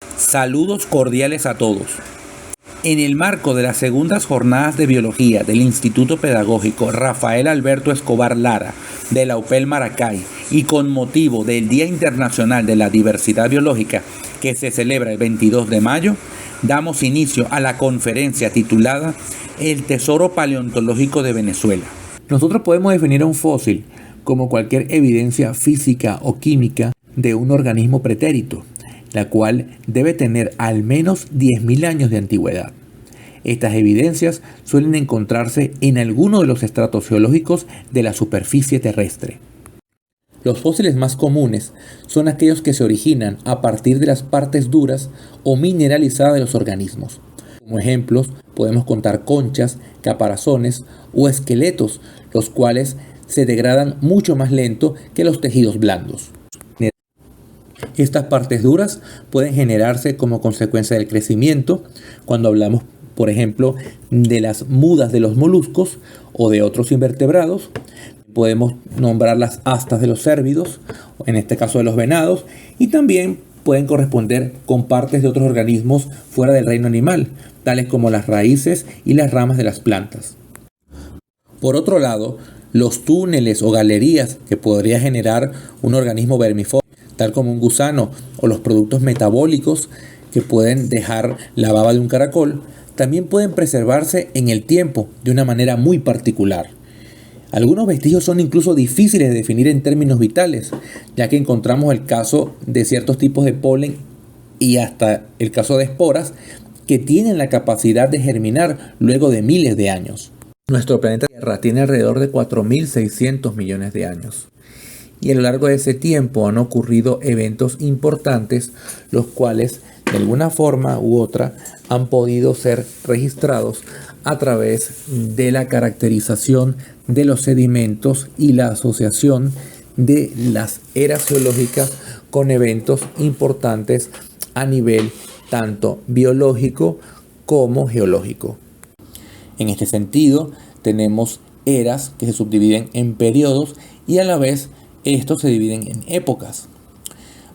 Saludos cordiales a todos. En el marco de las segundas jornadas de biología del Instituto Pedagógico Rafael Alberto Escobar Lara de la UPEL Maracay y con motivo del Día Internacional de la Diversidad Biológica que se celebra el 22 de mayo, damos inicio a la conferencia titulada El Tesoro Paleontológico de Venezuela. Nosotros podemos definir a un fósil como cualquier evidencia física o química de un organismo pretérito, la cual debe tener al menos 10.000 años de antigüedad. Estas evidencias suelen encontrarse en alguno de los estratos geológicos de la superficie terrestre. Los fósiles más comunes son aquellos que se originan a partir de las partes duras o mineralizadas de los organismos. Como ejemplos, podemos contar conchas, caparazones o esqueletos, los cuales se degradan mucho más lento que los tejidos blandos. Estas partes duras pueden generarse como consecuencia del crecimiento, cuando hablamos, por ejemplo, de las mudas de los moluscos o de otros invertebrados. Podemos nombrar las astas de los cérvidos, en este caso de los venados, y también pueden corresponder con partes de otros organismos fuera del reino animal, tales como las raíces y las ramas de las plantas. Por otro lado, los túneles o galerías que podría generar un organismo vermífero, tal como un gusano, o los productos metabólicos que pueden dejar la baba de un caracol, también pueden preservarse en el tiempo de una manera muy particular. Algunos vestigios son incluso difíciles de definir en términos vitales, ya que encontramos el caso de ciertos tipos de polen y hasta el caso de esporas que tienen la capacidad de germinar luego de miles de años. Nuestro planeta Tierra tiene alrededor de 4.600 millones de años. Y a lo largo de ese tiempo han ocurrido eventos importantes, los cuales de alguna forma u otra han podido ser registrados a través de la caracterización de los sedimentos y la asociación de las eras geológicas con eventos importantes a nivel tanto biológico como geológico. En este sentido, tenemos eras que se subdividen en periodos y a la vez estos se dividen en épocas.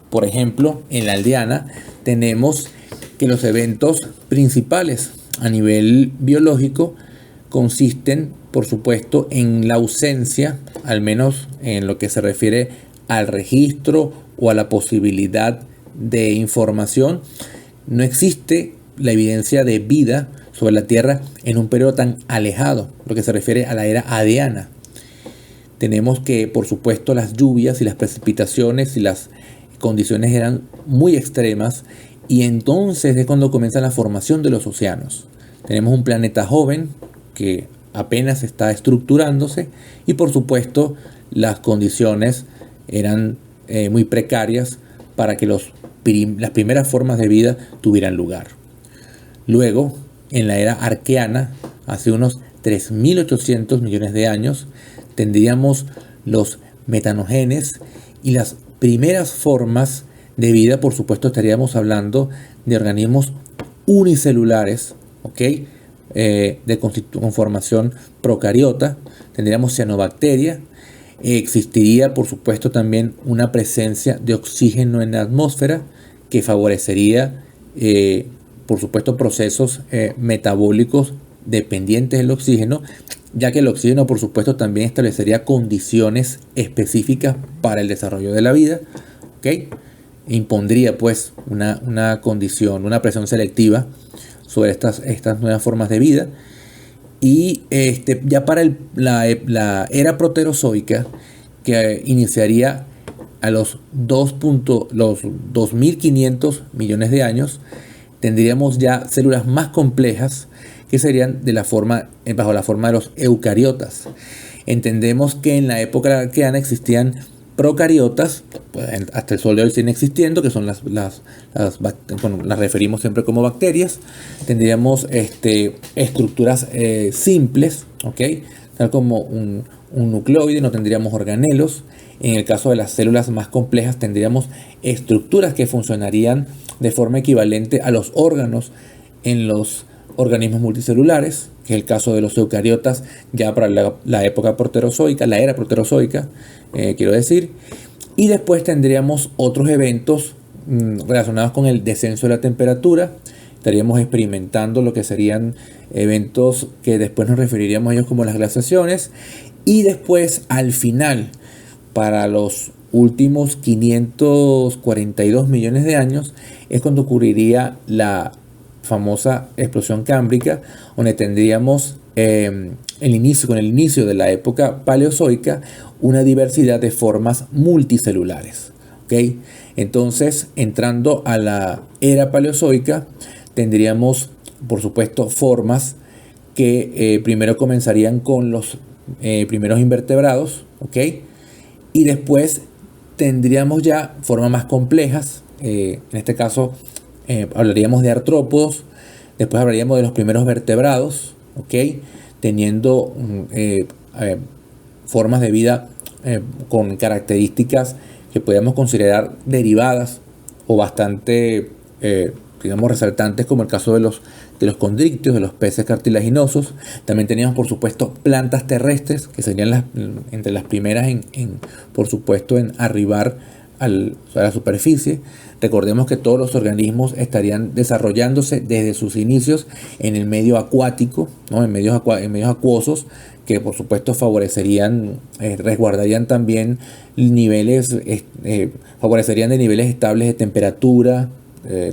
Por ejemplo, en la Aldeana tenemos que los eventos principales a nivel biológico consisten, por supuesto, en la ausencia, al menos en lo que se refiere al registro o a la posibilidad de información. No existe la evidencia de vida sobre la Tierra en un periodo tan alejado, lo que se refiere a la era Adiana. Tenemos que, por supuesto, las lluvias y las precipitaciones y las condiciones eran muy extremas, y entonces es cuando comienza la formación de los océanos. Tenemos un planeta joven que apenas está estructurándose y, por supuesto, las condiciones eran muy precarias para que las primeras formas de vida tuvieran lugar. Luego, en la era arqueana, hace unos 3.800 millones de años, tendríamos los metanogenes y las primeras formas de vida. Por supuesto, estaríamos hablando de organismos unicelulares, de conformación procariota. Tendríamos cianobacteria. Existiría, por supuesto, también una presencia de oxígeno en la atmósfera que favorecería, por supuesto, procesos metabólicos dependientes del oxígeno, ya que el oxígeno, por supuesto, también establecería condiciones específicas para el desarrollo de la vida, impondría pues una condición, una presión selectiva sobre estas nuevas formas de vida. Y ya para la era proterozoica, que iniciaría a los 2.500 millones de años, tendríamos ya células más complejas que serían bajo la forma de los eucariotas. Entendemos que en la época arqueana existían procariotas, pues hasta el sol de hoy siguen existiendo, que son las referimos siempre como bacterias. Tendríamos estructuras simples, tal como un nucleoide, no tendríamos organelos. En el caso de las células más complejas tendríamos estructuras que funcionarían de forma equivalente a los órganos en los organismos multicelulares, que es el caso de los eucariotas ya para la época proterozoica, la era proterozoica, quiero decir. Y después tendríamos otros eventos relacionados con el descenso de la temperatura. Estaríamos experimentando lo que serían eventos que después nos referiríamos a ellos como las glaciaciones. Y después, al final, para los últimos 542 millones de años, es cuando ocurriría la famosa explosión cámbrica, donde tendríamos con el inicio de la época paleozoica, una diversidad de formas multicelulares. ¿Okay? Entonces, entrando a la era paleozoica, tendríamos, por supuesto, formas que primero comenzarían con los primeros invertebrados, ¿ok? Y después tendríamos ya formas más complejas. En este caso, hablaríamos de artrópodos, después hablaríamos de los primeros vertebrados, ¿ok? Teniendo formas de vida con características que podríamos considerar derivadas o bastante digamos resaltantes, como el caso de los condrictios, de los peces cartilaginosos. También teníamos, por supuesto, plantas terrestres, que serían entre las primeras por supuesto, en arribar a la superficie. Recordemos que todos los organismos estarían desarrollándose desde sus inicios en el medio acuático, ¿no? en medios acuosos, que por supuesto favorecerían, resguardarían también niveles, favorecerían de niveles estables de temperatura,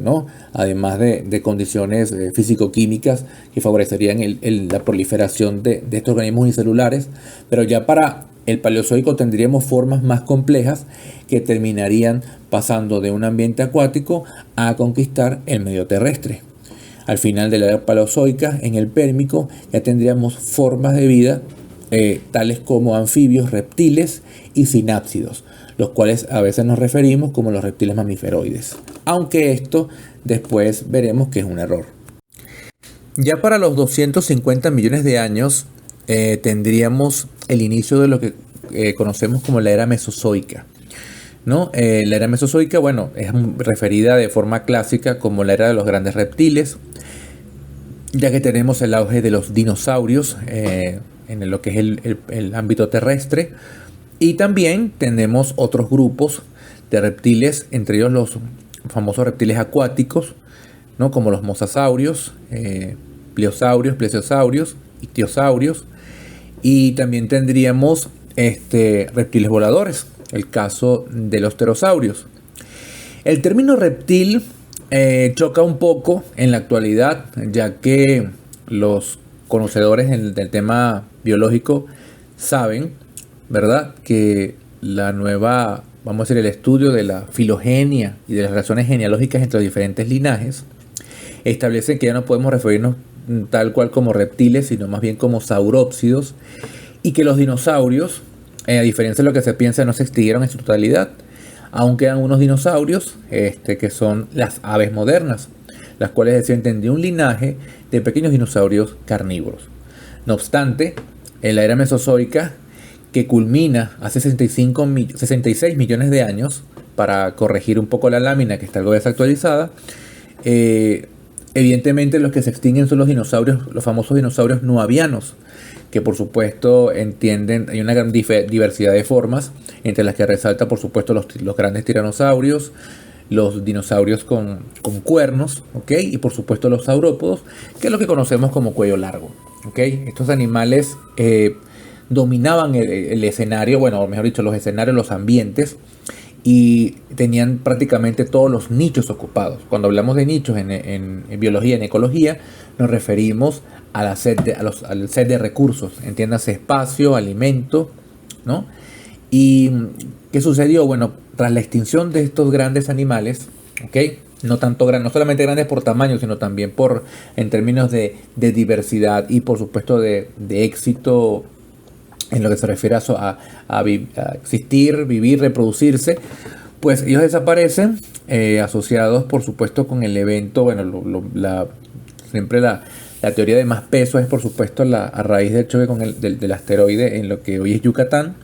¿no? Además de condiciones físico-químicas que favorecerían la proliferación de estos organismos unicelulares. Pero ya para el Paleozoico tendríamos formas más complejas que terminarían pasando de un ambiente acuático a conquistar el medio terrestre. Al final de la era Paleozoica, en el Pérmico, ya tendríamos formas de vida tales como anfibios, reptiles y sinápsidos, los cuales a veces nos referimos como los reptiles mamiferoides, aunque esto después veremos que es un error. Ya para los 250 millones de años tendríamos el inicio de lo que conocemos como la era mesozoica, ¿no? La era mesozoica, bueno, es referida de forma clásica como la era de los grandes reptiles, ya que tenemos el auge de los dinosaurios en lo que es el ámbito terrestre. Y también tenemos otros grupos de reptiles, entre ellos los famosos reptiles acuáticos, ¿no? Como los mosasaurios, pliosaurios, plesiosaurios, ictiosaurios. Y también tendríamos reptiles voladores, el caso de los pterosaurios. El término reptil choca un poco en la actualidad, ya que los conocedores del tema biológico saben, ¿verdad?, que la nueva, vamos a decir, el estudio de la filogenia y de las relaciones genealógicas entre diferentes linajes establecen que ya no podemos referirnos tal cual como reptiles, sino más bien como saurópsidos, y que los dinosaurios, a diferencia de lo que se piensa, no se extinguieron en su totalidad. Aún quedan unos dinosaurios que son las aves modernas, las cuales descienden de un linaje de pequeños dinosaurios carnívoros. No obstante, en la era mesozoica, que culmina hace 66 millones de años, para corregir un poco la lámina que está algo desactualizada, evidentemente los que se extinguen son los dinosaurios, los famosos dinosaurios no avianos, que por supuesto hay una gran diversidad de formas, entre las que resalta por supuesto los grandes tiranosaurios, los dinosaurios con cuernos, ¿okay? Y por supuesto los saurópodos, que es lo que conocemos como cuello largo, ¿okay? Estos animales dominaban el escenario, bueno, mejor dicho, los escenarios, los ambientes, y tenían prácticamente todos los nichos ocupados. Cuando hablamos de nichos en biología, en ecología, nos referimos al set de recursos, entiéndase espacio, alimento, ¿no? ¿Y qué sucedió? Bueno, tras la extinción de estos grandes animales, ¿okay? No solamente grandes por tamaño, sino también en términos de diversidad y por supuesto de éxito en lo que se refiere a existir, vivir, reproducirse, pues ellos desaparecen, asociados por supuesto con el evento, bueno, siempre la teoría de más peso es por supuesto a raíz del choque del asteroide en lo que hoy es Yucatán,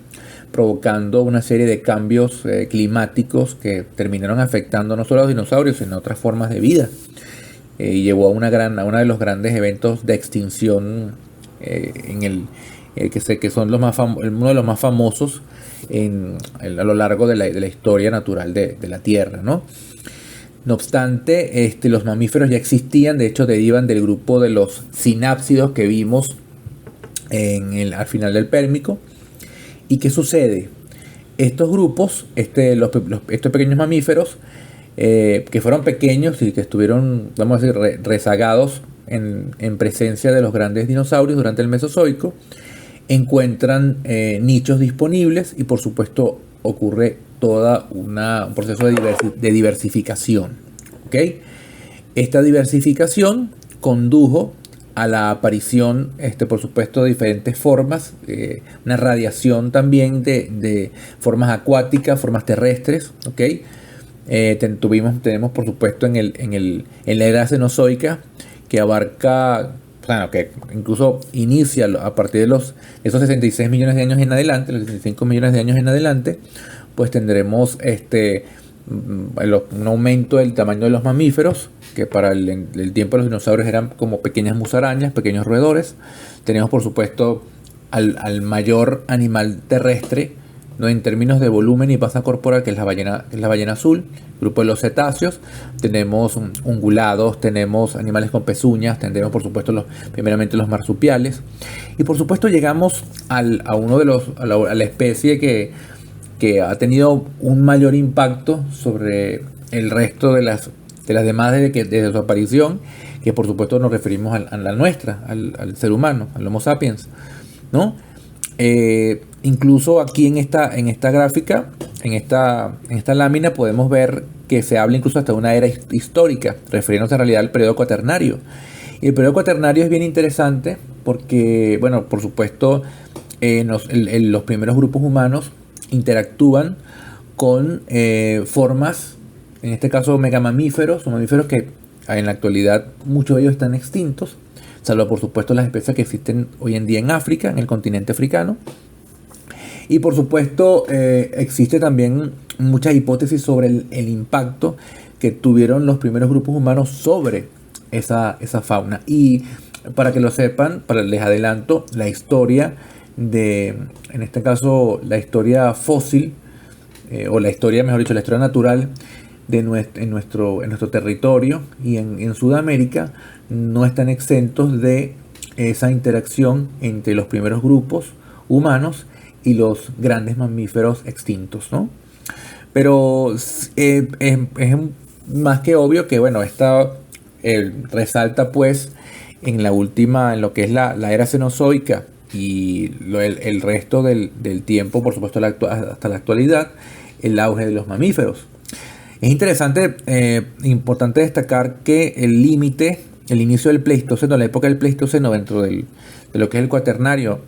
provocando una serie de cambios climáticos que terminaron afectando no solo a los dinosaurios, sino a otras formas de vida, y llevó a uno de los grandes eventos de extinción que son uno de los más famosos a lo largo de la historia natural de la Tierra, ¿no? No obstante, los mamíferos ya existían, de hecho derivan del grupo de los sinápsidos que vimos al final del Pérmico. ¿Y qué sucede? Estos grupos, estos pequeños mamíferos, que fueron pequeños y que estuvieron, vamos a decir, rezagados en presencia de los grandes dinosaurios durante el Mesozoico, encuentran nichos disponibles y por supuesto ocurre todo un proceso de diversificación. ¿Okay? Esta diversificación condujo a la aparición, por supuesto, de diferentes formas, una radiación también de formas acuáticas, formas terrestres. ¿Okay? Tenemos por supuesto en la era cenozoica, que abarca, bueno, que incluso inicia a partir de esos 66 millones de años en adelante, los 65 millones de años en adelante, pues tendremos un aumento del tamaño de los mamíferos, que para el tiempo de los dinosaurios eran como pequeñas musarañas, pequeños roedores. Tenemos por supuesto al mayor animal terrestre, ¿no?, en términos de volumen y masa corporal, que es la ballena azul, grupo de los cetáceos. Tenemos ungulados, tenemos animales con pezuñas, tendremos por supuesto primeramente los marsupiales, y por supuesto llegamos a la especie que ha tenido un mayor impacto sobre el resto de las demás desde su aparición, que por supuesto nos referimos a la nuestra, al ser humano, al Homo sapiens, ¿no? Incluso aquí en esta gráfica, en esta lámina, podemos ver que se habla incluso hasta de una era histórica, refiriéndose en realidad al periodo cuaternario. Y el periodo cuaternario es bien interesante porque, bueno, por supuesto, los primeros grupos humanos interactúan con formas, en este caso megamamíferos, o mamíferos que en la actualidad muchos de ellos están extintos, salvo por supuesto las especies que existen hoy en día en África, en el continente africano. Y por supuesto existe también muchas hipótesis sobre el impacto que tuvieron los primeros grupos humanos sobre esa fauna. Y para que lo sepan, les adelanto la historia en este caso, la historia fósil, o la historia, mejor dicho, la historia natural en nuestro territorio y en Sudamérica, no están exentos de esa interacción entre los primeros grupos humanos y los grandes mamíferos extintos, ¿no? Pero es más que obvio que, bueno, esta resalta pues en lo que es la era cenozoica y el resto del tiempo, por supuesto, hasta la actualidad, el auge de los mamíferos. Es importante destacar que el inicio del Pleistoceno, la época del Pleistoceno dentro de lo que es el Cuaternario,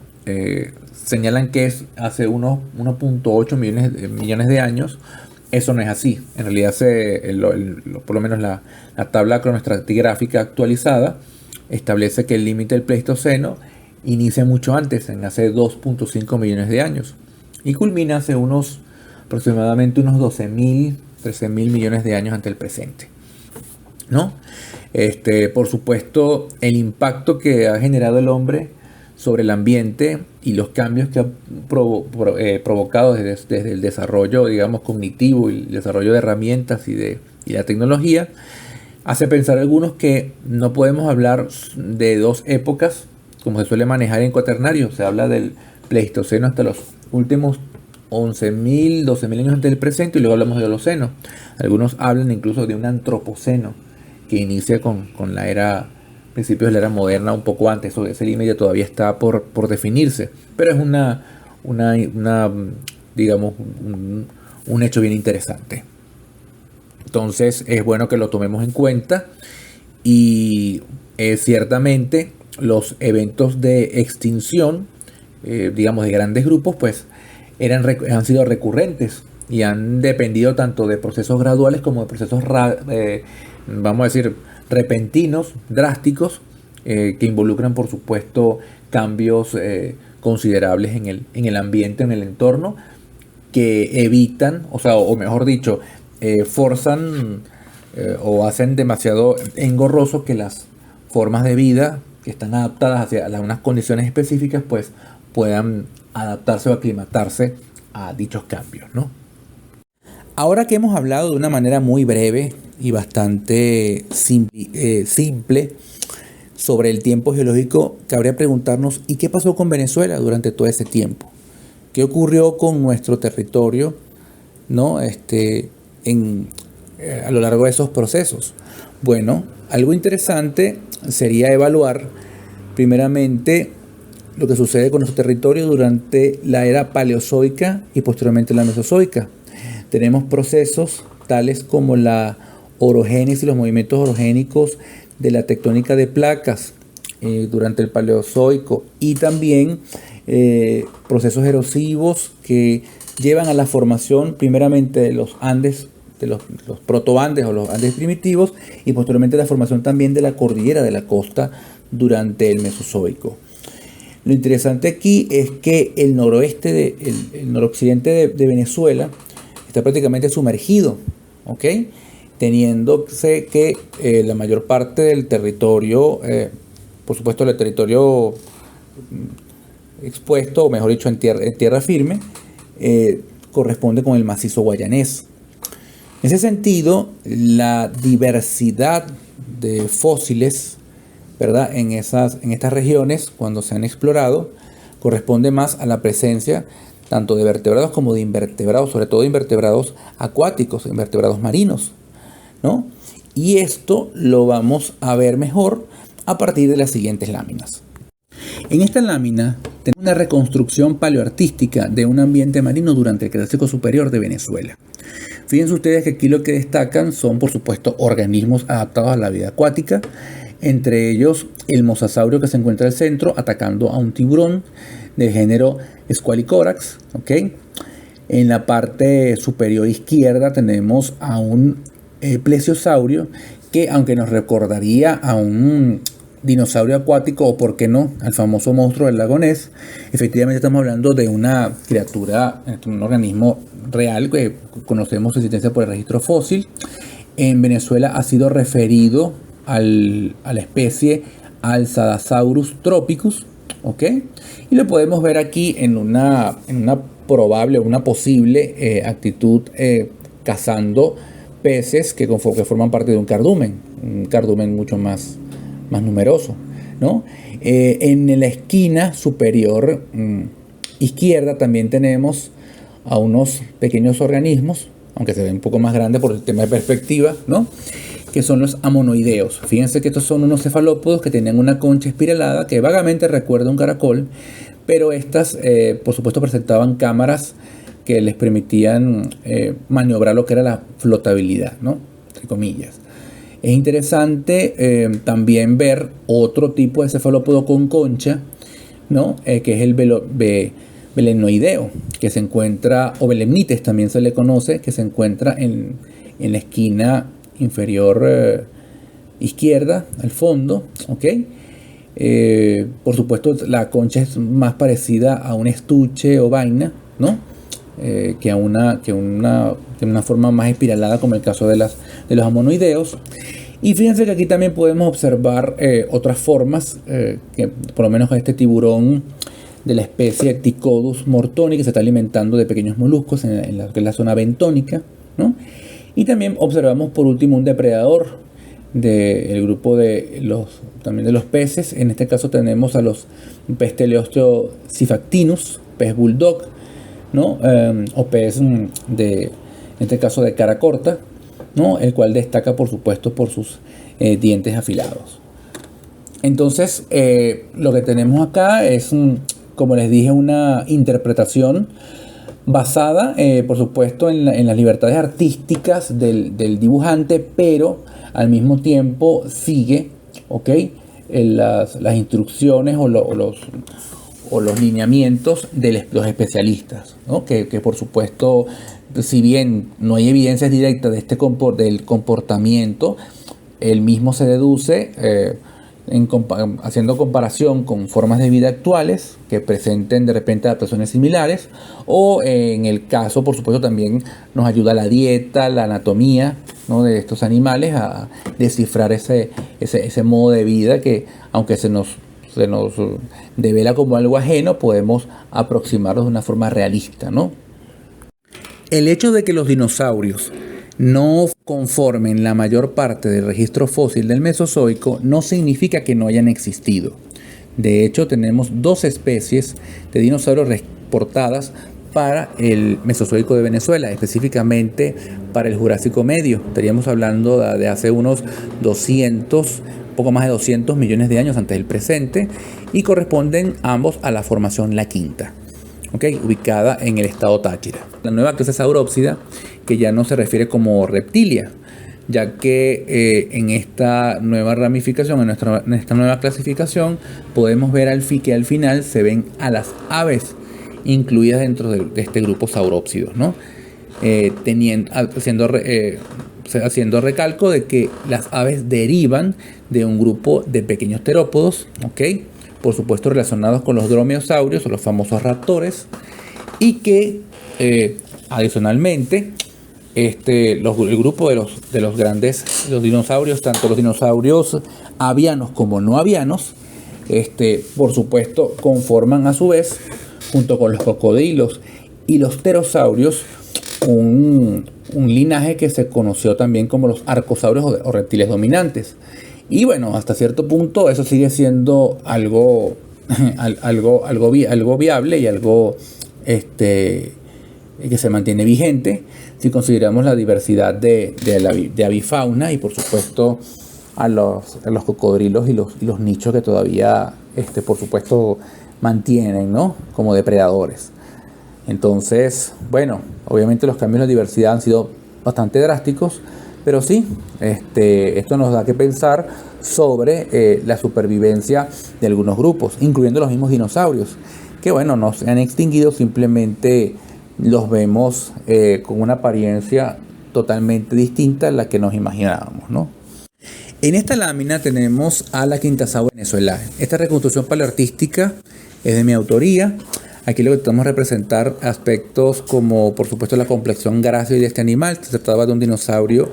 señalan que es hace unos 1.8 millones de años. Eso no es así. En realidad, por lo menos la tabla cronoestratigráfica actualizada establece que el límite del Pleistoceno inicia mucho antes, en hace 2.5 millones de años, y culmina hace aproximadamente unos 12.000, 13.000 millones de años ante el presente, ¿no? Por supuesto, el impacto que ha generado el hombre sobre el ambiente y los cambios que ha provocado desde el desarrollo, digamos, cognitivo y el desarrollo de herramientas y la tecnología, hace pensar a algunos que no podemos hablar de dos épocas como se suele manejar en Cuaternario. Se habla del Pleistoceno hasta los últimos 11.000, 12.000 años antes del presente, y luego hablamos del Holoceno. Algunos hablan incluso de un Antropoceno que inicia con principios de la era moderna, un poco antes. Ese límite todavía está por definirse, pero es digamos, un hecho bien interesante. Entonces es bueno que lo tomemos en cuenta, y ciertamente los eventos de extinción, digamos, de grandes grupos, pues han sido recurrentes y han dependido tanto de procesos graduales como de procesos, vamos a decir, repentinos, drásticos, que involucran, por supuesto, cambios considerables en el ambiente, en el entorno, que evitan, o mejor dicho, forzan o hacen demasiado engorroso que las formas de vida que están adaptadas hacia unas condiciones específicas, pues puedan adaptarse o aclimatarse a dichos cambios, ¿no? Ahora que hemos hablado de una manera muy breve y bastante simple sobre el tiempo geológico, cabría preguntarnos, ¿y qué pasó con Venezuela durante todo ese tiempo? ¿Qué ocurrió con nuestro territorio, ¿no? A lo largo de esos procesos? Bueno, algo interesante sería evaluar primeramente lo que sucede con nuestro territorio durante la era paleozoica y posteriormente la mesozoica. Tenemos procesos tales como la orogénesis, los movimientos orogénicos de la tectónica de placas durante el Paleozoico, y también procesos erosivos que llevan a la formación primeramente de los Andes, de los protoandes o los Andes primitivos, y posteriormente la formación también de la cordillera de la costa durante el Mesozoico. Lo interesante aquí es que el noroccidente de Venezuela está prácticamente sumergido, ¿ok? Teniéndose que la mayor parte del territorio, por supuesto el territorio expuesto, o mejor dicho en tierra firme, corresponde con el macizo guayanés. En ese sentido, la diversidad de fósiles, ¿verdad?, en estas regiones, cuando se han explorado, corresponde más a la presencia tanto de vertebrados como de invertebrados, sobre todo de invertebrados acuáticos, invertebrados marinos, ¿no? Y esto lo vamos a ver mejor a partir de las siguientes láminas. En esta lámina tenemos una reconstrucción paleoartística de un ambiente marino durante el Cretácico Superior de Venezuela. Fíjense ustedes que aquí lo que destacan son, por supuesto, organismos adaptados a la vida acuática, entre ellos el mosasaurio que se encuentra al centro atacando a un tiburón del género Squalicorax, ¿ok? En la parte superior izquierda tenemos a un plesiosaurio que, aunque nos recordaría a un dinosaurio acuático, o por qué no, al famoso monstruo del lago Ness, efectivamente estamos hablando de una criatura, un organismo real que conocemos su existencia por el registro fósil. En Venezuela ha sido referido a la especie Alzadasaurus tropicus, ¿ok? Y lo podemos ver aquí en una probable, una posible actitud cazando peces que forman parte de un cardumen mucho más numeroso, ¿no? En la esquina superior izquierda también tenemos a unos pequeños organismos, aunque se ven un poco más grandes por el tema de perspectiva, ¿no?, que son los amonoideos. Fíjense que estos son unos cefalópodos que tenían una concha espiralada que vagamente recuerda un caracol, pero estas, por supuesto, presentaban cámaras que les permitían maniobrar lo que era la flotabilidad, ¿no?, entre comillas. Es interesante también ver otro tipo de cefalópodo con concha, ¿no?, que es el belemnoideo, que se encuentra, o belemnites también se le conoce, que se encuentra en la esquina inferior izquierda, al fondo, ¿ok? Por supuesto, la concha es más parecida a un estuche o vaina, ¿no?, que a una forma más espiralada, como el caso de los amonoideos. Y fíjense que aquí también podemos observar otras formas, que por lo menos este tiburón de la especie Ticodus mortoni, que se está alimentando de pequeños moluscos en la zona bentónica, ¿no? Y también observamos por último un depredador del grupo también de los peces. En este caso tenemos a los Pesteleosteo cifactinus, pez bulldog, ¿no?, o pez en este caso de cara corta, ¿no?, el cual destaca por supuesto por sus dientes afilados. Entonces lo que tenemos acá es, como les dije, una interpretación basada por supuesto en las libertades artísticas del dibujante, pero al mismo tiempo sigue, ¿ok?, las instrucciones o los lineamientos de los especialistas, ¿no?, que por supuesto, si bien no hay evidencias directas de del comportamiento, el mismo se deduce haciendo comparación con formas de vida actuales que presenten de repente adaptaciones similares, o en el caso, por supuesto, también nos ayuda la dieta, la anatomía, ¿no?, de estos animales a descifrar ese modo de vida que, aunque se nos devela como algo ajeno, podemos aproximarnos de una forma realista, ¿no? El hecho de que los dinosaurios no conformen la mayor parte del registro fósil del Mesozoico no significa que no hayan existido. De hecho, tenemos 2 especies de dinosaurios reportadas para el Mesozoico de Venezuela, específicamente para el Jurásico Medio. Estaríamos hablando de hace unos 200, poco más de 200 millones de años antes del presente, y corresponden ambos a la formación La Quinta, ubicada en el estado Táchira. La nueva clase saurópsida, que ya no se refiere como reptilia, ya que en esta nueva ramificación, en esta nueva clasificación, podemos ver que al final se ven a las aves incluidas dentro de este grupo saurópsidos, ¿no? Haciendo recalco de que las aves derivan de un grupo de pequeños terópodos, por supuesto relacionados con los dromeosaurios o los famosos raptores, y que adicionalmente el grupo de los grandes, los dinosaurios, tanto los dinosaurios avianos como no avianos, por supuesto conforman a su vez, junto con los cocodrilos y los pterosaurios, un linaje que se conoció también como los arcosaurios o reptiles dominantes. Y bueno, hasta cierto punto eso sigue siendo algo viable y algo que se mantiene vigente si consideramos la diversidad de avifauna y por supuesto a los cocodrilos y los nichos que todavía por supuesto mantienen, ¿no?, como depredadores. Entonces, bueno, obviamente los cambios en la diversidad han sido bastante drásticos, pero sí, esto nos da que pensar sobre la supervivencia de algunos grupos, incluyendo los mismos dinosaurios, que bueno, no se han extinguido, simplemente los vemos con una apariencia totalmente distinta a la que nos imaginábamos, ¿no? En esta lámina tenemos a la Quintasaura venezolana. Esta reconstrucción paleoartística es de mi autoría. Aquí lo que tratamos de representar aspectos como, por supuesto, la complexión grácil de este animal. Se trataba de un dinosaurio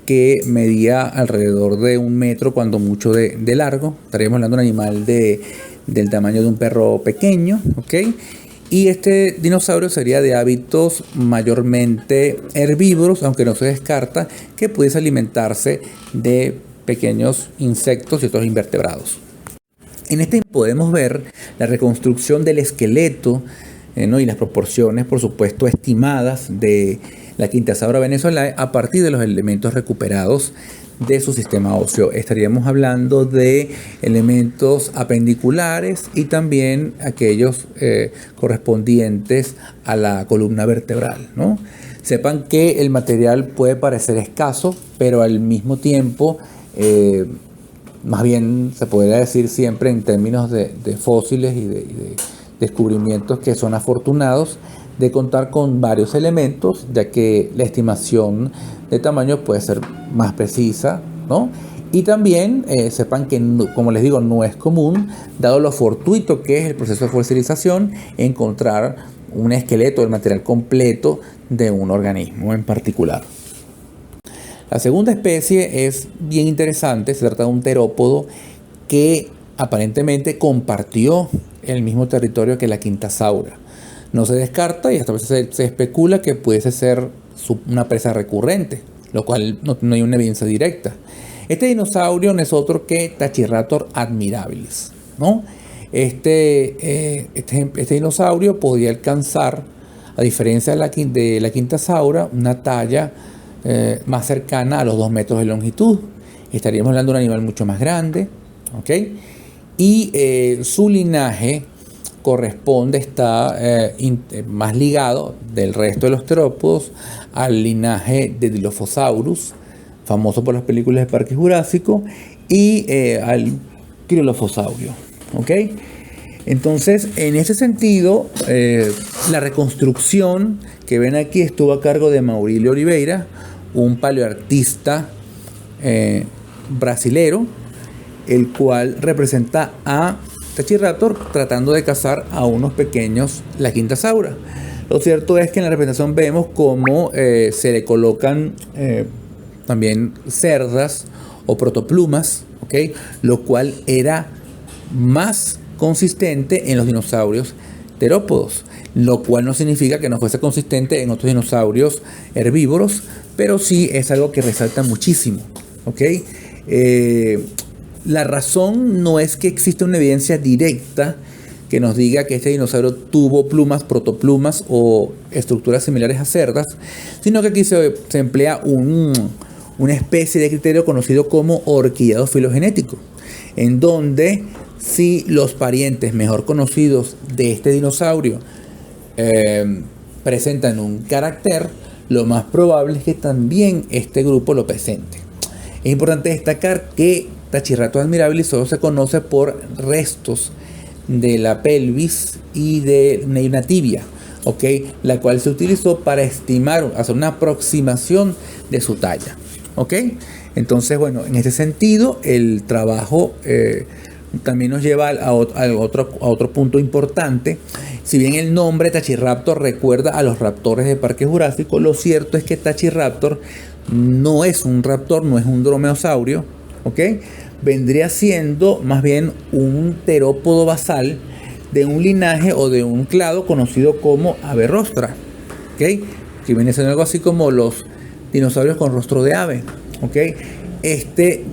que medía alrededor de 1 metro, cuando mucho de largo. Estaríamos hablando de un animal del tamaño de un perro pequeño, Y este dinosaurio sería de hábitos mayormente herbívoros, aunque no se descarta que pudiese alimentarse de pequeños insectos y otros invertebrados. En este podemos ver la reconstrucción del esqueleto y las proporciones, por supuesto, estimadas de la Quintasaura venezolana a partir de los elementos recuperados de su sistema óseo. Estaríamos hablando de elementos apendiculares y también aquellos correspondientes a la columna vertebral, ¿no? Sepan que el material puede parecer escaso, pero al mismo tiempo, más bien se podría decir siempre en términos de fósiles y de descubrimientos, que son afortunados de contar con varios elementos, ya que la estimación de tamaño puede ser más precisa, ¿no? Y también sepan que, como les digo, no es común, dado lo fortuito que es el proceso de fosilización, encontrar un esqueleto, el material completo de un organismo en particular. La segunda especie es bien interesante. Se trata de un terópodo que aparentemente compartió el mismo territorio que la Quintasaura. No se descarta y hasta a veces se especula que pudiese ser una presa recurrente, lo cual no hay una evidencia directa. Este dinosaurio no es otro que Tachyraptor admirabilis, ¿no? Este dinosaurio podía alcanzar, a diferencia de la Quintasaura, una talla más cercana a los 2 metros de longitud. Estaríamos hablando de un animal mucho más grande, y su linaje está más ligado del resto de los terópodos al linaje de Dilophosaurus, famoso por las películas de Parque Jurásico, y al Quirilophosaurus, Entonces, en ese sentido, la reconstrucción que ven aquí estuvo a cargo de Maurílio Oliveira, un paleoartista brasilero, el cual representa a Tachyraptor tratando de cazar a unos pequeños la Quintasaura. Lo cierto es que en la representación vemos cómo se le colocan también cerdas o protoplumas, lo cual era más consistente en los dinosaurios terópodos, lo cual no significa que no fuese consistente en otros dinosaurios herbívoros, pero sí es algo que resalta muchísimo, ¿ok? La razón no es que exista una evidencia directa que nos diga que este dinosaurio tuvo plumas, protoplumas o estructuras similares a cerdas, sino que aquí se emplea una especie de criterio conocido como horquillado filogenético, en donde si los parientes mejor conocidos de este dinosaurio presentan un carácter, lo más probable es que también este grupo lo presente. Es importante destacar que Tachyraptor admirabilis solo se conoce por restos de la pelvis y de una tibia, ¿ok? La cual se utilizó para estimar, hacer una aproximación de su talla, ¿ok? Entonces, bueno, en ese sentido, el trabajo también nos lleva a otro punto importante. Si bien el nombre Tachyraptor recuerda a los raptores de Parque Jurásico, lo cierto es que Tachyraptor no es un raptor, no es un dromeosaurio, ¿ok? Vendría siendo más bien un terópodo basal de un linaje o de un clado conocido como Averrostra, ¿ok? Que viene siendo algo así como los dinosaurios con rostro de ave, ¿ok? Este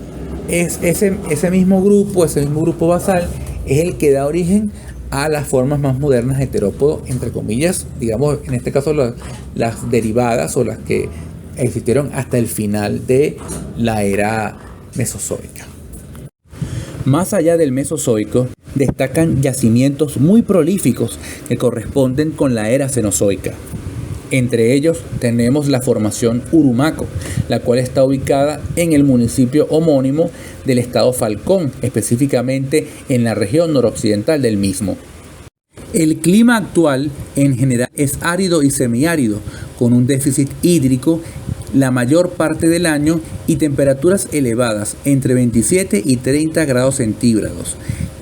es ese mismo grupo basal es el que da origen a las formas más modernas de terópodo, entre comillas, digamos, en este caso las derivadas o las que existieron hasta el final de la era mesozoica. Más allá del Mesozoico, destacan yacimientos muy prolíficos que corresponden con la era Cenozoica. Entre ellos tenemos la formación Urumaco, la cual está ubicada en el municipio homónimo del estado Falcón, específicamente en la región noroccidental del mismo. El clima actual en general es árido y semiárido, con un déficit hídrico la mayor parte del año y temperaturas elevadas entre 27 y 30 grados centígrados,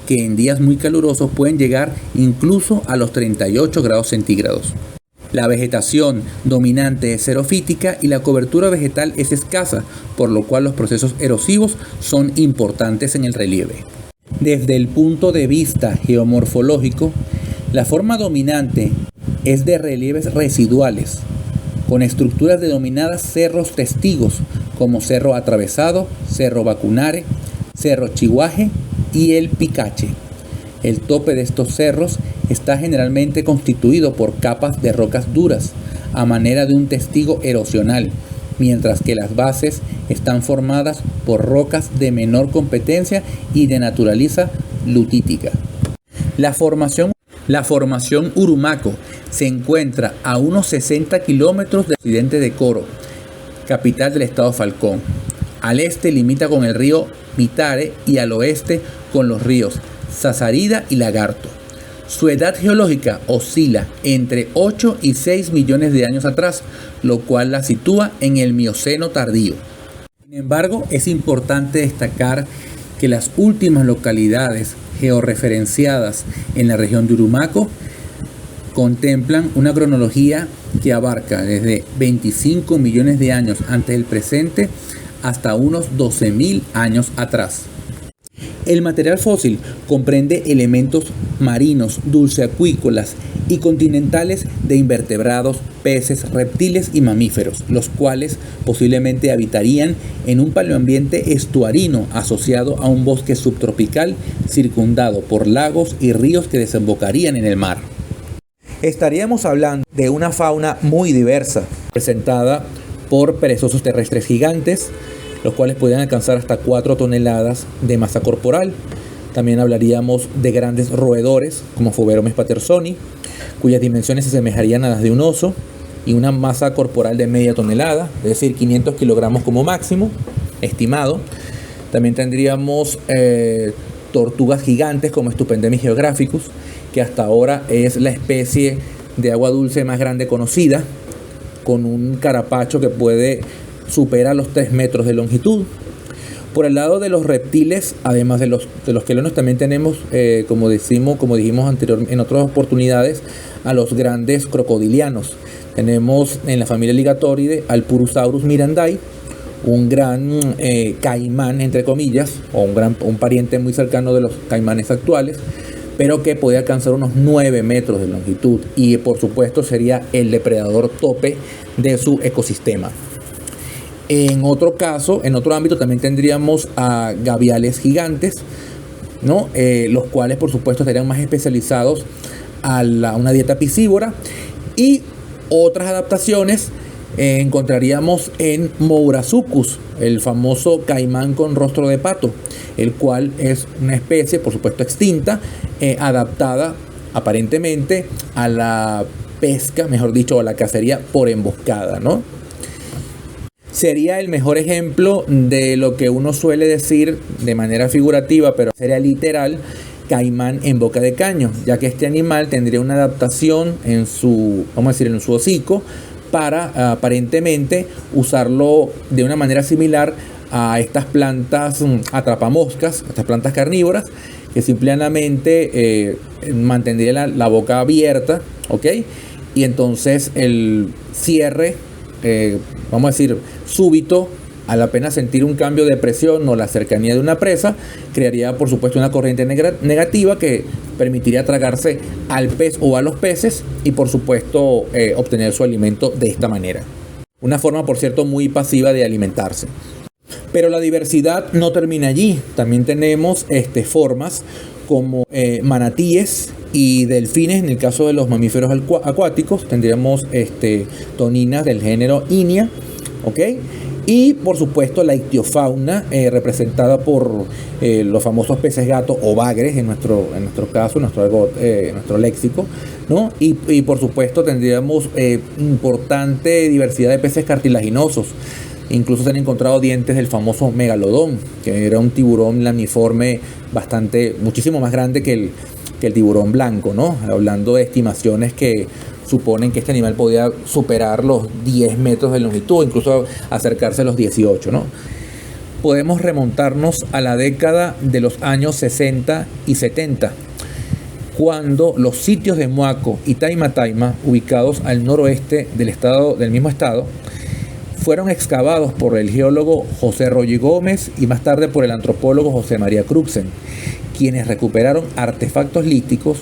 que en días muy calurosos pueden llegar incluso a los 38 grados centígrados. La vegetación dominante es xerofítica y la cobertura vegetal es escasa, por lo cual los procesos erosivos son importantes en el relieve. Desde el punto de vista geomorfológico, la forma dominante es de relieves residuales, con estructuras denominadas cerros testigos, como Cerro Atravesado, Cerro Vacunare, Cerro Chihuaje y el Picache. El tope de estos cerros está generalmente constituido por capas de rocas duras, a manera de un testigo erosional, mientras que las bases están formadas por rocas de menor competencia y de naturaleza lutítica. La formación Urumaco se encuentra a unos 60 kilómetros del occidente de Coro, capital del estado Falcón. Al este limita con el río Mitare y al oeste con los ríos Sazarida y Lagarto. Su edad geológica oscila entre 8 y 6 millones de años atrás, lo cual la sitúa en el Mioceno tardío. Sin embargo, es importante destacar que las últimas localidades georreferenciadas en la región de Urumaco contemplan una cronología que abarca desde 25 millones de años antes del presente hasta unos 12.000 años atrás. El material fósil comprende elementos marinos, dulceacuícolas y continentales de invertebrados, peces, reptiles y mamíferos, los cuales posiblemente habitarían en un paleoambiente estuarino asociado a un bosque subtropical circundado por lagos y ríos que desembocarían en el mar. Estaríamos hablando de una fauna muy diversa, presentada por perezosos terrestres gigantes, los cuales podían alcanzar hasta 4 toneladas de masa corporal. También hablaríamos de grandes roedores como Phoberomes pattersoni, cuyas dimensiones se asemejarían a las de un oso, y una masa corporal de media tonelada, es decir, 500 kilogramos como máximo, estimado. También tendríamos tortugas gigantes como Stupendemis geographicus, que hasta ahora es la especie de agua dulce más grande conocida, con un carapacho que puede superar los 3 metros de longitud. Por el lado de los reptiles, además de los quelonios, también tenemos, como dijimos anteriormente en otras oportunidades, a los grandes crocodilianos. Tenemos en la familia Ligatoridae al Purusaurus mirandai, un gran caimán, entre comillas, o un pariente muy cercano de los caimanes actuales. pero que podía alcanzar unos 9 metros de longitud y por supuesto sería el depredador tope de su ecosistema. En otro caso, en otro ámbito también tendríamos a gaviales gigantes, ¿no? Los cuales por supuesto estarían más especializados a una dieta piscívora. Y otras adaptaciones encontraríamos en Mourasuchus, el famoso caimán con rostro de pato, el cual es una especie por supuesto extinta, adaptada aparentemente a la pesca, mejor dicho, a la cacería por emboscada, ¿no? Sería el mejor ejemplo de lo que uno suele decir de manera figurativa, pero sería literal, caimán en boca de caño, ya que este animal tendría una adaptación en su, vamos a decir, en su hocico para aparentemente usarlo de una manera similar a estas plantas atrapamoscas, estas plantas carnívoras, que simplemente mantendría la boca abierta, ¿ok? Y entonces el cierre, vamos a decir, súbito, al apenas sentir un cambio de presión o la cercanía de una presa, crearía por supuesto una corriente negativa que permitiría tragarse al pez o a los peces y por supuesto obtener su alimento de esta manera. Una forma, por cierto, muy pasiva de alimentarse. Pero la diversidad no termina allí. También tenemos formas como manatíes y delfines. En el caso de los mamíferos acuáticos tendríamos toninas del género Inia, ¿ok? Y por supuesto la ictiofauna representada por los famosos peces gato o bagres en nuestro caso, nuestro léxico, ¿no? Y por supuesto tendríamos importante diversidad de peces cartilaginosos. Incluso se han encontrado dientes del famoso megalodón, que era un tiburón lamiforme muchísimo más grande que el tiburón blanco, ¿no? Hablando de estimaciones que suponen que este animal podía superar los 10 metros de longitud, incluso acercarse a los 18, ¿no? Podemos remontarnos a la década de los años 60 y 70, cuando los sitios de Moaco y Taima, ubicados al noroeste del mismo estado, fueron excavados por el geólogo José Royo Gómez y más tarde por el antropólogo José María Cruxen, quienes recuperaron artefactos líticos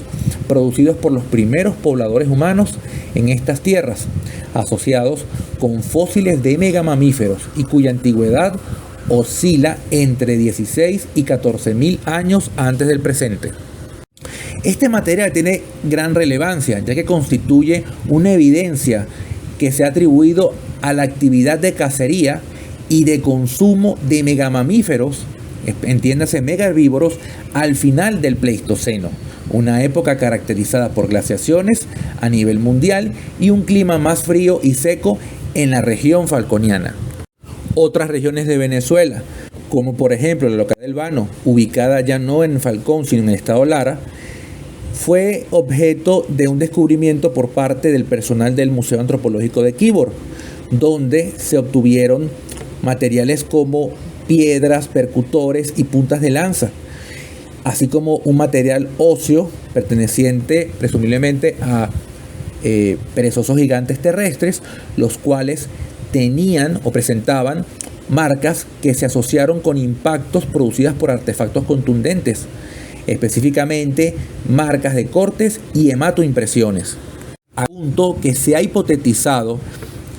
producidos por los primeros pobladores humanos en estas tierras, asociados con fósiles de megamamíferos y cuya antigüedad oscila entre 16 y 14.000 años antes del presente. Este material tiene gran relevancia, ya que constituye una evidencia que se ha atribuido a la actividad de cacería y de consumo de megamamíferos, entiéndase megaherbívoros, al final del Pleistoceno, una época caracterizada por glaciaciones a nivel mundial y un clima más frío y seco en la región falconiana. Otras regiones de Venezuela, como por ejemplo la localidad del Vano, ubicada ya no en Falcón sino en el estado Lara, fue objeto de un descubrimiento por parte del personal del Museo Antropológico de Quíbor, donde se obtuvieron materiales como piedras, percutores y puntas de lanza, así como un material óseo perteneciente presumiblemente a perezosos gigantes terrestres, los cuales tenían o presentaban marcas que se asociaron con impactos producidas por artefactos contundentes, específicamente marcas de cortes y hematoimpresiones, a punto que se ha hipotetizado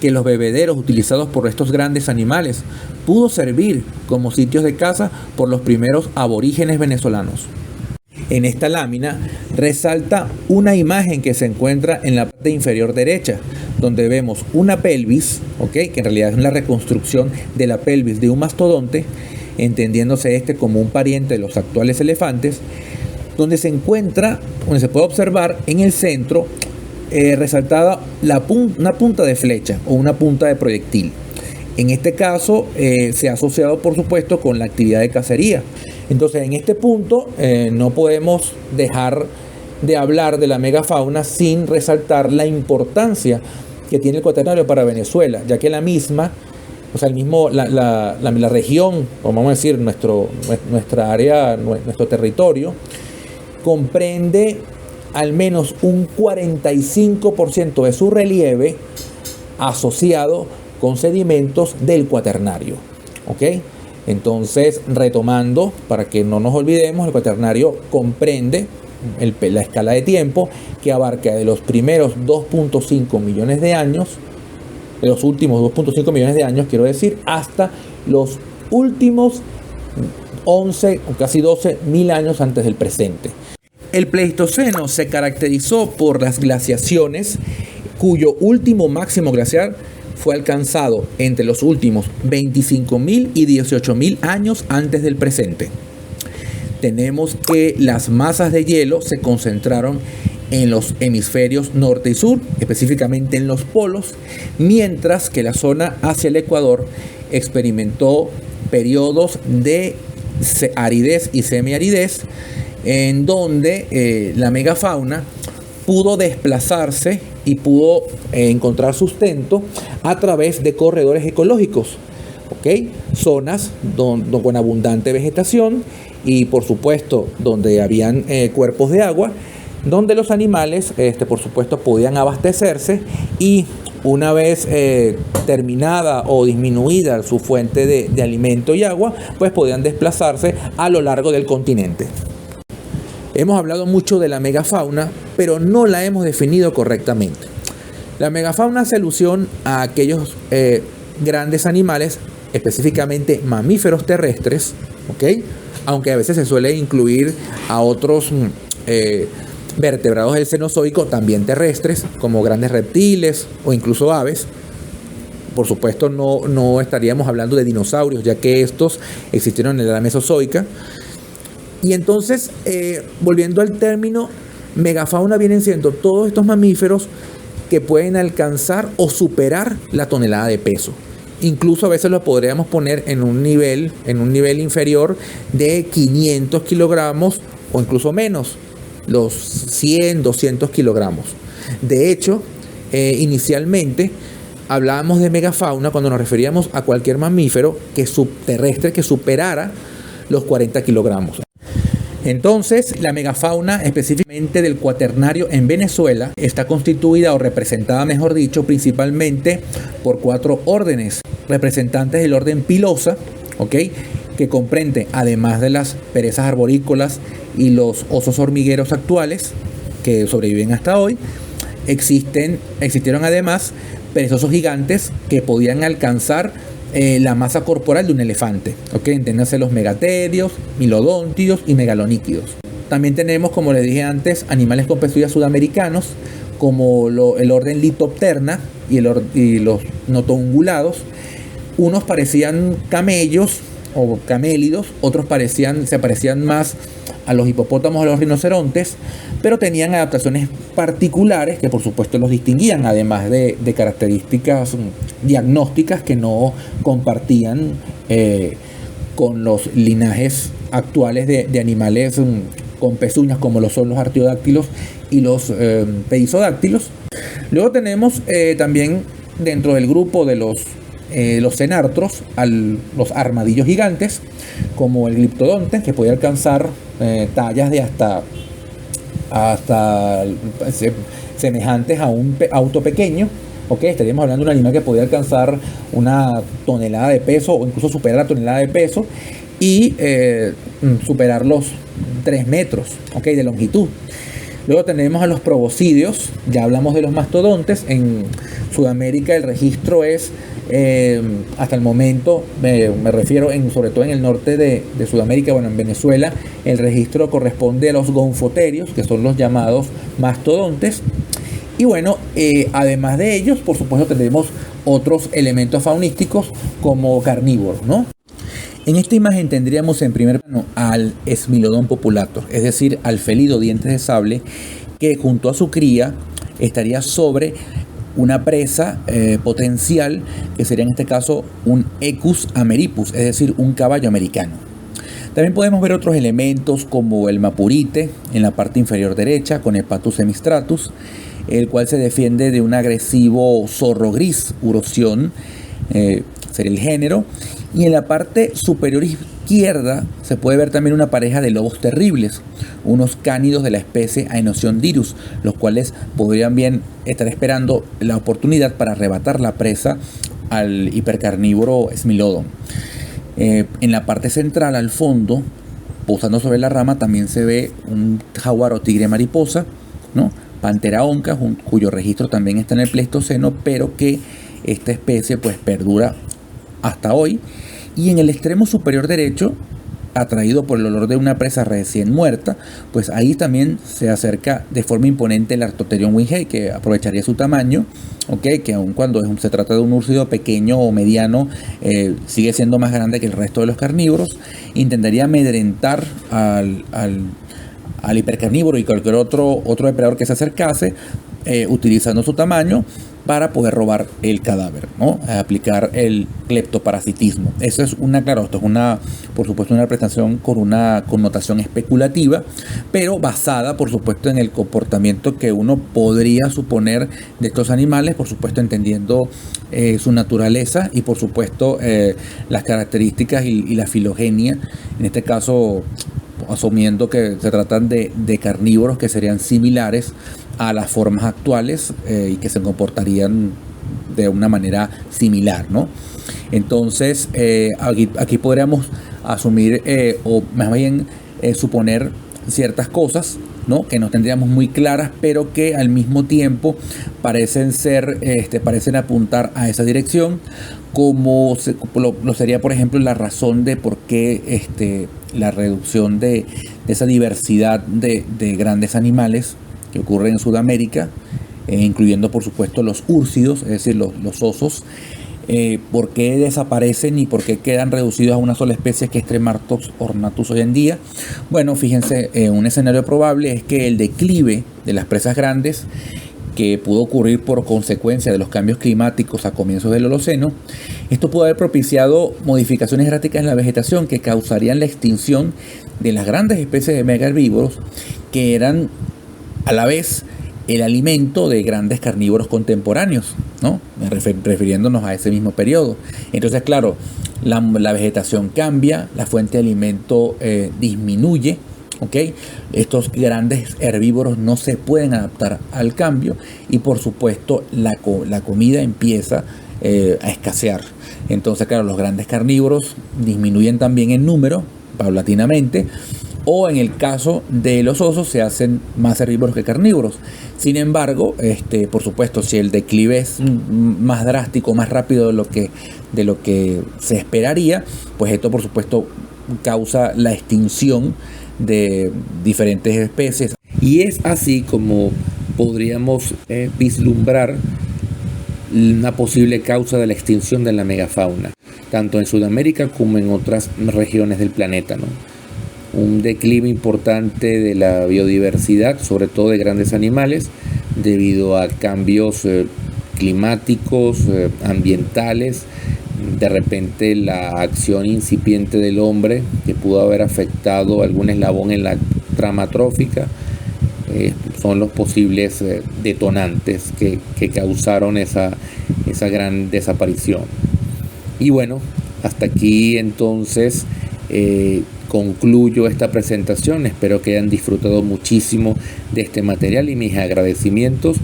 que los bebederos utilizados por estos grandes animales pudo servir como sitios de caza por los primeros aborígenes venezolanos. En esta lámina resalta una imagen que se encuentra en la parte inferior derecha, donde vemos una pelvis, que en realidad es la reconstrucción de la pelvis de un mastodonte, entendiéndose como un pariente de los actuales elefantes, donde se puede observar en el centro resaltada una punta de flecha o una punta de proyectil. En este caso se ha asociado por supuesto con la actividad de cacería. Entonces en este punto no podemos dejar de hablar de la megafauna sin resaltar la importancia que tiene el cuaternario para Venezuela, ya que la misma, la región, o vamos a decir nuestra área, nuestro territorio, comprende al menos un 45% de su relieve asociado con sedimentos del cuaternario. Entonces, retomando, para que no nos olvidemos, el cuaternario comprende la escala de tiempo que abarca de los primeros 2.5 millones de años, de los últimos 2.5 millones de años, quiero decir, hasta los últimos 11 o casi 12 mil años antes del presente. El Pleistoceno se caracterizó por las glaciaciones, cuyo último máximo glaciar fue alcanzado entre los últimos 25.000 y 18.000 años antes del presente. Tenemos que las masas de hielo se concentraron en los hemisferios norte y sur, específicamente en los polos, mientras que la zona hacia el Ecuador experimentó periodos de aridez y semiaridez, en donde la megafauna pudo desplazarse y pudo encontrar sustento a través de corredores ecológicos, ¿ok? Zonas con abundante vegetación y, por supuesto, donde habían cuerpos de agua, donde los animales, por supuesto, podían abastecerse y una vez terminada o disminuida su fuente de alimento y agua, pues podían desplazarse a lo largo del continente. Hemos hablado mucho de la megafauna, pero no la hemos definido correctamente. La megafauna hace alusión a aquellos grandes animales, específicamente mamíferos terrestres, ¿ok? Aunque a veces se suele incluir a otros vertebrados del Cenozoico, también terrestres, como grandes reptiles o incluso aves. Por supuesto, no estaríamos hablando de dinosaurios, ya que estos existieron en la edad mesozoica. Y entonces, volviendo al término, megafauna vienen siendo todos estos mamíferos que pueden alcanzar o superar la tonelada de peso. Incluso a veces lo podríamos poner en un nivel inferior de 500 kilogramos o incluso menos, los 100, 200 kilogramos. De hecho, inicialmente hablábamos de megafauna cuando nos referíamos a cualquier mamífero terrestre que superara los 40 kilogramos. Entonces, la megafauna, específicamente del Cuaternario en Venezuela, está constituida o representada, mejor dicho, principalmente por 4 órdenes, representantes del orden Pilosa, ¿ok?, que comprende, además de las perezas arborícolas y los osos hormigueros actuales, que sobreviven hasta hoy, existieron además perezosos gigantes que podían alcanzar la masa corporal de un elefante, ¿ok? Entiéndase los megaterios, milodóntidos y megaloníquidos. También tenemos, como les dije antes, animales con pezuñas sudamericanos, como el orden Litopterna y los notoungulados. Unos parecían camellos o camélidos, otros se parecían más a los hipopótamos o a los rinocerontes, pero tenían adaptaciones particulares que por supuesto los distinguían, además de características diagnósticas que no compartían con los linajes actuales de animales con pezuñas, como lo son los artiodáctilos y los perisodáctilos. Luego tenemos también dentro del grupo de los cenartros los armadillos gigantes, como el gliptodonte, que podía alcanzar tallas de hasta semejantes a un auto pequeño. Okay, estaríamos hablando de un animal que podía alcanzar una tonelada de peso o incluso superar la tonelada de peso y superar los 3 metros, okay, de longitud. Luego tenemos a los proboscidios, ya hablamos de los mastodontes. En Sudamérica el registro es, hasta el momento, me refiero sobre todo en el norte de Sudamérica, bueno, en Venezuela, el registro corresponde a los gonfoterios, que son los llamados mastodontes. Y bueno, además de ellos, por supuesto, tenemos otros elementos faunísticos como carnívoros, ¿no? En esta imagen tendríamos en primer plano al Smilodon populator, es decir, al felido dientes de sable, que junto a su cría estaría sobre una presa potencial, que sería en este caso un Equus ameripus, es decir, un caballo americano. También podemos ver otros elementos como el mapurite en la parte inferior derecha con Hepatus semistratus, el cual se defiende de un agresivo zorro gris, Urocion, sería el género. Y en la parte superior izquierda se puede ver también una pareja de lobos terribles, unos cánidos de la especie Aenosiondirus, los cuales podrían bien estar esperando la oportunidad para arrebatar la presa al hipercarnívoro Smilodon. En la parte central, al fondo, posando sobre la rama también se ve un jaguar o tigre mariposa, ¿no? Pantera onca, cuyo registro también está en el Pleistoceno, pero que esta especie pues perdura hasta hoy. Y en el extremo superior derecho, atraído por el olor de una presa recién muerta, pues ahí también se acerca de forma imponente el Arctotherium wingei, que aprovecharía su tamaño, ¿okay? Que aun cuando se trata de un úrcido pequeño o mediano, sigue siendo más grande que el resto de los carnívoros. Intentaría amedrentar al hipercarnívoro y cualquier otro depredador que se acercase, utilizando su tamaño para poder robar el cadáver, ¿no? Aplicar el cleptoparasitismo. Eso es esto es por supuesto, una representación con una connotación especulativa, pero basada, por supuesto, en el comportamiento que uno podría suponer de estos animales, por supuesto, entendiendo su naturaleza y, por supuesto, las características y la filogenia, en este caso, asumiendo que se tratan de carnívoros que serían similares a las formas actuales y que se comportarían de una manera similar, ¿no? Entonces, aquí podríamos asumir o más bien suponer ciertas cosas, ¿no? Que no tendríamos muy claras, pero que al mismo tiempo parecen apuntar a esa dirección, como lo sería, por ejemplo, la razón de por qué la reducción de esa diversidad de grandes animales que ocurre en Sudamérica, incluyendo por supuesto los úrcidos, es decir, los osos. ¿Por qué desaparecen y por qué quedan reducidos a una sola especie, que es Tremartops ornatus hoy en día? Bueno, fíjense, un escenario probable es que el declive de las presas grandes, que pudo ocurrir por consecuencia de los cambios climáticos a comienzos del Holoceno, esto pudo haber propiciado modificaciones erráticas en la vegetación que causarían la extinción de las grandes especies de megaherbívoros, que eran a la vez el alimento de grandes carnívoros contemporáneos, ¿no? Refiriéndonos a ese mismo periodo. Entonces, claro, la vegetación cambia, la fuente de alimento disminuye, ¿ok? Estos grandes herbívoros no se pueden adaptar al cambio y, por supuesto, la comida empieza a escasear. Entonces, claro, los grandes carnívoros disminuyen también en número paulatinamente, o en el caso de los osos se hacen más herbívoros que carnívoros. Sin embargo, por supuesto, si el declive es más drástico, más rápido de lo que se esperaría, pues esto por supuesto causa la extinción de diferentes especies. Y es así como podríamos vislumbrar una posible causa de la extinción de la megafauna, tanto en Sudamérica como en otras regiones del planeta, ¿no? Un declive importante de la biodiversidad, sobre todo de grandes animales, debido a cambios climáticos, ambientales, de repente la acción incipiente del hombre que pudo haber afectado algún eslabón en la trama trófica, son los posibles detonantes que causaron esa gran desaparición. Y bueno, hasta aquí entonces concluyo esta presentación. Espero que hayan disfrutado muchísimo de este material y mis agradecimientos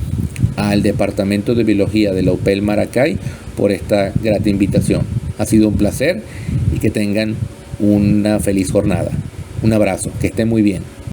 al Departamento de Biología de la UPEL Maracay por esta grata invitación. Ha sido un placer y que tengan una feliz jornada. Un abrazo, que estén muy bien.